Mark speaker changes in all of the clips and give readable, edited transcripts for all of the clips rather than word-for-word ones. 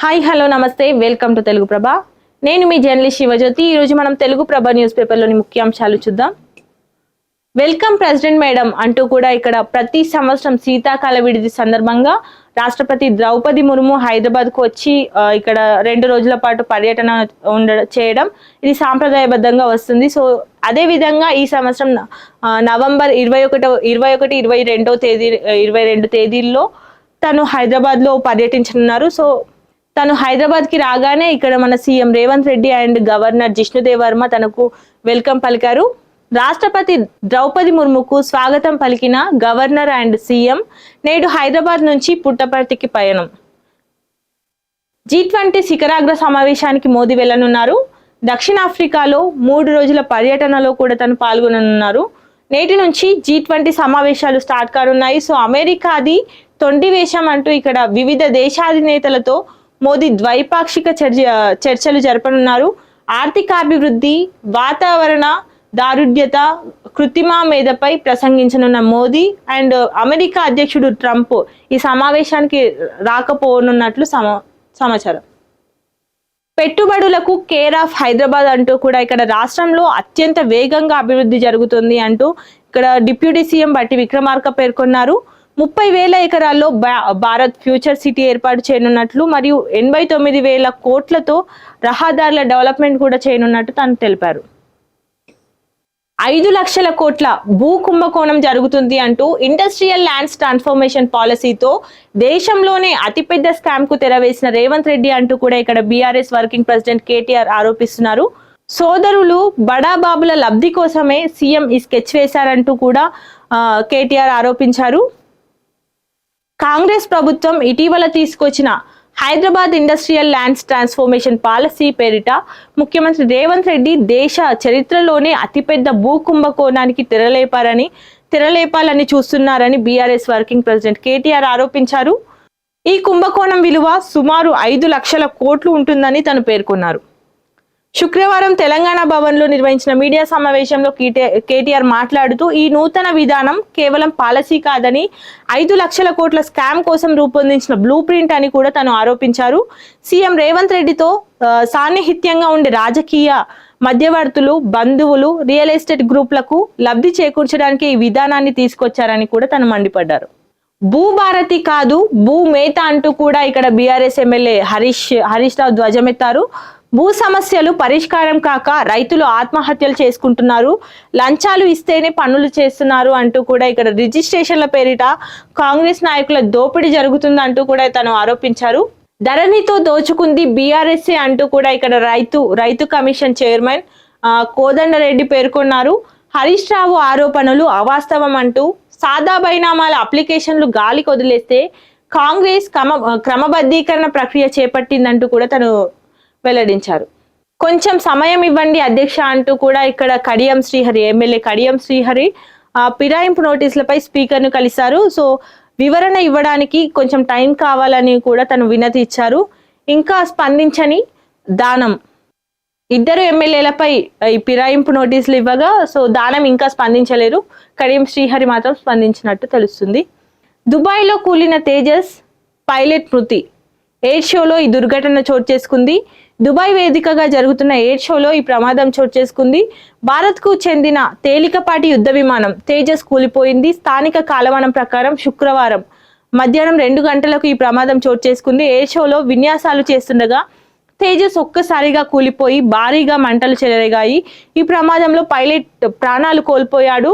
Speaker 1: Hi hello నమస్తే welcome to Telugu ప్రభ. నేను మీ journalist Shivajyothi. ఈరోజు మనం తెలుగు ప్రభ న్యూస్ పేపర్లోని ముఖ్యాంశాలు చూద్దాం. వెల్కమ్ ప్రెసిడెంట్ మేడం అంటూ కూడా ఇక్కడ ప్రతి సంవత్సరం శీతాకాల విడిది సందర్భంగా రాష్ట్రపతి ద్రౌపది ముర్ము హైదరాబాద్కు వచ్చి ఇక్కడ 2 రోజుల పాటు పర్యటన చేయడం ఇది సాంప్రదాయబద్ధంగా వస్తుంది. సో అదే విధంగా ఈ సంవత్సరం నవంబర్ 22 తేదీల్లో తను హైదరాబాద్లో పర్యటించనున్నారు. సో తను హైదరాబాద్కి రాగానే ఇక్కడ మన CM Revanth Reddy and governor Jishnu Dev Varma తనకు వెల్కమ్ పలికారు. రాష్ట్రపతి ద్రౌపది ముర్ముకు స్వాగతం పలికిన గవర్నర్ అండ్ సీఎం నేడు హైదరాబాద్ నుంచి పుట్టపర్తికి పయనం. G20 శిఖరాగ్ర సమావేశానికి మోదీ వెళ్లనున్నారు. దక్షిణాఫ్రికాలో 3 రోజుల పర్యటనలో కూడా తను పాల్గొననున్నారు. నేటి నుంచి G20 సమావేశాలు స్టార్ట్ కానున్నాయి. సో అమెరికాది తొండి వేషం అంటూ ఇక్కడ వివిధ దేశాధినేతలతో మోదీ ద్వైపాక్షిక చర్చలు జరపనున్నారు. ఆర్థికాభివృద్ధి, వాతావరణ దారుఢ్యత, కృత్రిమ మేధపై ప్రసంగించనున్న మోదీ అండ్ అమెరికా అధ్యక్షుడు ట్రంప్ ఈ సమావేశానికి రాకపోనున్నట్లు సమాచారం. పెట్టుబడులకు కేర్ ఆఫ్ హైదరాబాద్ అంటూ కూడా ఇక్కడ రాష్ట్రంలో అత్యంత వేగంగా అభివృద్ధి జరుగుతుంది అంటూ ఇక్కడ డిప్యూటీ సీఎం బట్టి విక్రమార్క పేర్కొన్నారు. 30,000 ఎకరాల్లో భారత్ ఫ్యూచర్ సిటీ ఏర్పాటు చేయనున్నట్లు మరియు 89,000 కోట్లతో రహదారుల డెవలప్మెంట్ కూడా చేయనున్నట్టు తాను తెలిపారు. 5 లక్షల కోట్ల భూ కుంభకోణం జరుగుతుంది అంటూ ఇండస్ట్రియల్ ల్యాండ్స్ ట్రాన్స్ఫర్మేషన్ పాలసీతో దేశంలోనే అతిపెద్ద స్కామ్ కు తెరవేసిన రేవంత్ రెడ్డి అంటూ కూడా ఇక్కడ బీఆర్ఎస్ వర్కింగ్ ప్రెసిడెంట్ కేటీఆర్ ఆరోపిస్తున్నారు. సోదరులు బడాబాబుల లబ్ధి కోసమే సీఎం ఈ స్కెచ్ వేశారంటూ కూడా కేటీఆర్ ఆరోపించారు. కాంగ్రెస్ ప్రభుత్వం ఇటీవల తీసుకొచ్చిన Hyderabad industrial lands transformation policy పేరిట ముఖ్యమంత్రి రేవంత్ రెడ్డి దేశ చరిత్రలోనే అతిపెద్ద భూ కుంభకోణానికి తెరలేపాలని చూస్తున్నారని బీఆర్ఎస్ వర్కింగ్ ప్రెసిడెంట్ కేటీఆర్ ఆరోపించారు. ఈ కుంభకోణం విలువ సుమారు 5 లక్షల కోట్లు ఉంటుందని తను పేర్కొన్నారు. శుక్రవారం తెలంగాణ భవన్లో నిర్వహించిన మీడియా సమావేశంలో కేటీఆర్ మాట్లాడుతూ ఈ నూతన విధానం కేవలం పాలసీ కాదని 5 లక్షల కోట్ల స్కామ్ కోసం రూపొందించిన బ్లూ ప్రింట్ అని కూడా తను ఆరోపించారు. సీఎం రేవంత్ రెడ్డితో సాన్నిహిత్యంగా ఉండే రాజకీయ మధ్యవర్తులు, బంధువులు, రియల్ ఎస్టేట్ గ్రూప్లకు లబ్ధి చేకూర్చడానికి ఈ విధానాన్ని తీసుకొచ్చారని కూడా తను మండిపడ్డారు. భూభారతి కాదు భూమేత అంటూ కూడా ఇక్కడ బీఆర్ఎస్ ఎమ్మెల్యే హరీష్ రావు ధ్వజమెత్తారు. భూ సమస్యలు పరిష్కారం కాక రైతులు ఆత్మహత్యలు చేసుకుంటున్నారు, లంచాలు ఇస్తేనే పనులు చేస్తున్నారు అంటూ కూడా ఇక్కడ రిజిస్ట్రేషన్ల పేరిట కాంగ్రెస్ నాయకుల దోపిడీ జరుగుతుంది కూడా తను ఆరోపించారు. ధరణితో దోచుకుంది బీఆర్ఎస్ అంటూ కూడా ఇక్కడ రైతు కమిషన్ చైర్మన్ కోదండరెడ్డి పేర్కొన్నారు. హరీష్ రావు ఆరోపణలు అవాస్తవం అంటూ సాదా బైనామాల అప్లికేషన్లు గాలికి వదిలేస్తే కాంగ్రెస్ క్రమబద్ధీకరణ ప్రక్రియ చేపట్టిందంటూ కూడా తను వెల్లడించారు. కొంచెం సమయం ఇవ్వండి అధ్యక్ష అంటూ కూడా ఇక్కడ ఎమ్మెల్యే కడియం శ్రీహరి ఫిరాయింపు నోటీసులపై స్పీకర్ ను కలిశారు. సో వివరణ ఇవ్వడానికి కొంచెం టైం కావాలని కూడా తను వినతి ఇచ్చారు. ఇంకా స్పందించని దానం, 2 ఎమ్మెల్యేలపై ఈ ఫిరాయింపు నోటీసులు ఇవ్వగా సో దానం ఇంకా స్పందించలేరు. కడియం శ్రీహరి మాత్రం స్పందించినట్టు తెలుస్తుంది. దుబాయ్లో కూలిన తేజస్ పైలట్ మృతి. ఎయిర్ షోలో ఈ దుర్ఘటన చోటు చేసుకుంది. దుబాయ్ వేదికగా జరుగుతున్న ఎయిర్ షోలో ఈ ప్రమాదం చోటు చేసుకుంది. భారత్కు చెందిన తేలికపాటి యుద్ధ విమానం తేజస్ కూలిపోయింది. స్థానిక కాలమానం ప్రకారం శుక్రవారం మధ్యాహ్నం 2 గంటలకు ఈ ప్రమాదం చోటు చేసుకుంది. ఎయిర్ షోలో విన్యాసాలు చేస్తుండగా తేజస్ ఒక్కసారిగా కూలిపోయి భారీగా మంటలు చెలరేగాయి. ఈ ప్రమాదంలో పైలట్ ప్రాణాలు కోల్పోయాడు.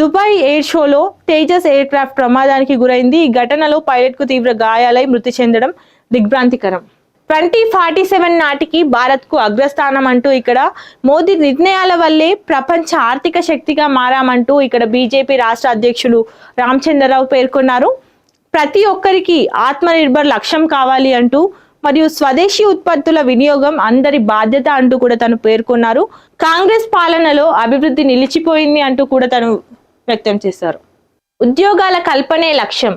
Speaker 1: దుబాయ్ ఎయిర్ షోలో తేజస్ ఎయిర్ క్రాఫ్ట్ ప్రమాదానికి గురైంది. ఈ ఘటనలో పైలట్ కు తీవ్ర గాయాలై మృతి చెందడం దిగ్భ్రాంతికరం. 2047 నాటికి భారత్ కు అగ్రస్థానం అంటూ ఇక్కడ మోదీ నిర్ణయాల వల్లే ప్రపంచ ఆర్థిక శక్తిగా మారామంటూ ఇక్కడ బీజేపీ రాష్ట్ర అధ్యక్షులు రామచంద్రరావు పేర్కొన్నారు. ప్రతి ఒక్కరికి ఆత్మనిర్భర్ లక్ష్యం కావాలి అంటూ మరియు స్వదేశీ ఉత్పత్తుల వినియోగం అందరి బాధ్యత అంటూ కూడా తను పేర్కొన్నారు. కాంగ్రెస్ పాలనలో అభివృద్ధి నిలిచిపోయింది అంటూ కూడా తను వ్యక్తం చేశారు. ఉద్యోగాల కల్పనే లక్ష్యం.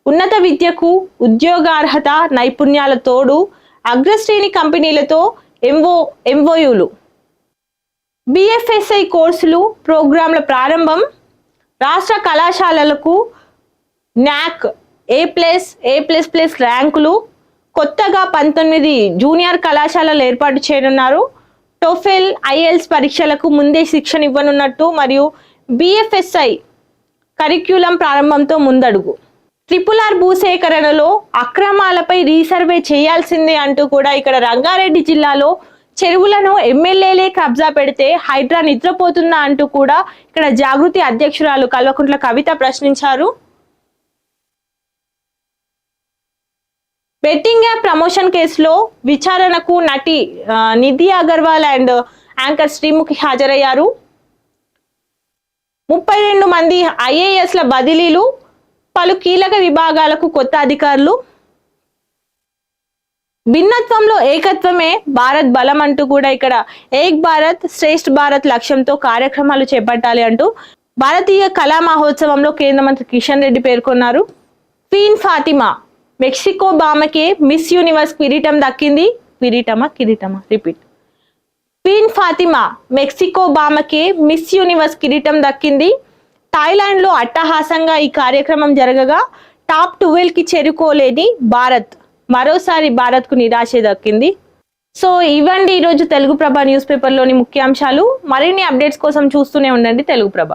Speaker 1: ఉన్నత విద్యకు ఉద్యోగార్హత నైపుణ్యాల తోడు అగ్రశ్రేణి కంపెనీలతో ఎంఓయూలు, బిఎఫ్ఎస్ఐ కోర్సులు ప్రోగ్రాంల ప్రారంభం. రాష్ట్ర కళాశాలలకు NAC A++ ర్యాంకులు. కొత్తగా 19 జూనియర్ కళాశాలలు ఏర్పాటు చేయనున్నారు. టోఫెల్ ఐఎల్స్ పరీక్షలకు ముందే శిక్షణ ఇవ్వనున్నట్టు మరియు బిఎఫ్ఎస్ఐ కరిక్యులం ప్రారంభంతో ముందడుగు. RRR భూసేకరణలో అక్రమాలపై రీసర్వే చేయాల్సిందే అంటూ కూడా ఇక్కడ రంగారెడ్డి జిల్లాలో చెరువులను ఎమ్మెల్యేలే కబ్జా పెడితే హైడ్రా నిద్రపోతుందా అంటూ కూడా ఇక్కడ జాగృతి అధ్యక్షురాలు కల్వకుంట్ల కవిత ప్రశ్నించారు. బెట్టింగ్ యాప్ ప్రమోషన్ కేసులో విచారణకు నటి నిధి అగర్వాల్ అండ్ యాంకర్ శ్రీముఖి హాజరయ్యారు. 32 మంది ఐఏఎస్ల బదిలీలు, పలు కీలక విభాగాలకు కొత్త అధికారులు. భిన్నత్వంలో ఏకత్వమే భారత్ బలం అంటూ కూడా ఇక్కడ ఏక్ భారత్ శ్రేష్ఠ భారత్ లక్ష్యంతో కార్యక్రమాలు చేపట్టాలి అంటూ భారతీయ కళా మహోత్సవంలో కేంద్ర మంత్రి కిషన్ రెడ్డి పేర్కొన్నారు. క్వీన్ ఫాతిమా మెక్సికో భామకే మిస్ యూనివర్స్ కిరీటం దక్కింది. క్వీన్ ఫాతిమా మెక్సికో భామకే మిస్ యూనివర్స్ కిరీటం దక్కింది. థాయిలాండ్ లో అట్టహాసంగా ఈ కార్యక్రమం జరగగా టాప్ 12కి చేరుకోలేని భారత్ మరోసారి భారత్ కు నిరాశ దక్కింది. సో ఇవ్వండి ఈరోజు తెలుగు ప్రభ న్యూస్ పేపర్లోని ముఖ్యాంశాలు. మరిన్ని అప్డేట్స్ కోసం చూస్తూనే ఉండండి తెలుగు ప్రభ.